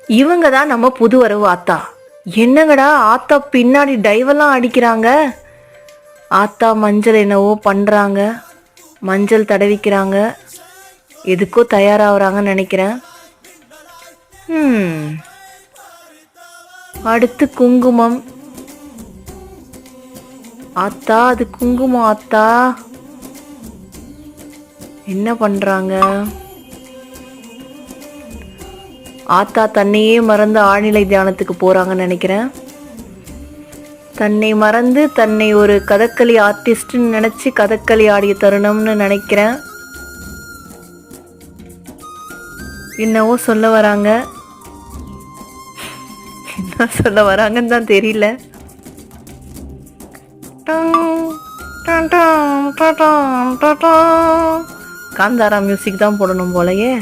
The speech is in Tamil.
இவங்க தான் நம்ம புது வரவு ஆத்தா. என்னங்கடா ஆத்தா பின்னாடி டைவெல்லாம் அடிக்கிறாங்க. ஆத்தா மஞ்சள் என்னவோ பண்ணுறாங்க, மஞ்சள் தடவிக்கிறாங்க, எதுக்கோ தயாராகிறாங்கன்னு நினைக்கிறேன். அடுத்து குங்குமம். ஆத்தா அது குங்குமம் ஆத்தா. என்ன பண்ணுறாங்க? ஆத்தா தன்னையே மறந்து ஆழ்நிலை தியானத்துக்கு போகிறாங்கன்னு நினைக்கிறேன். தன்னை மறந்து தன்னை ஒரு கதகளி ஆர்டிஸ்ட்னு நினச்சி கதகளி ஆடிய தருணம்னு நினைக்கிறேன். என்னவோ சொல்ல வராங்க, என்ன சொல்ல வராங்கன்னு தான் தெரியல. காந்தாரா மியூசிக் தான் போடணும் போலயே.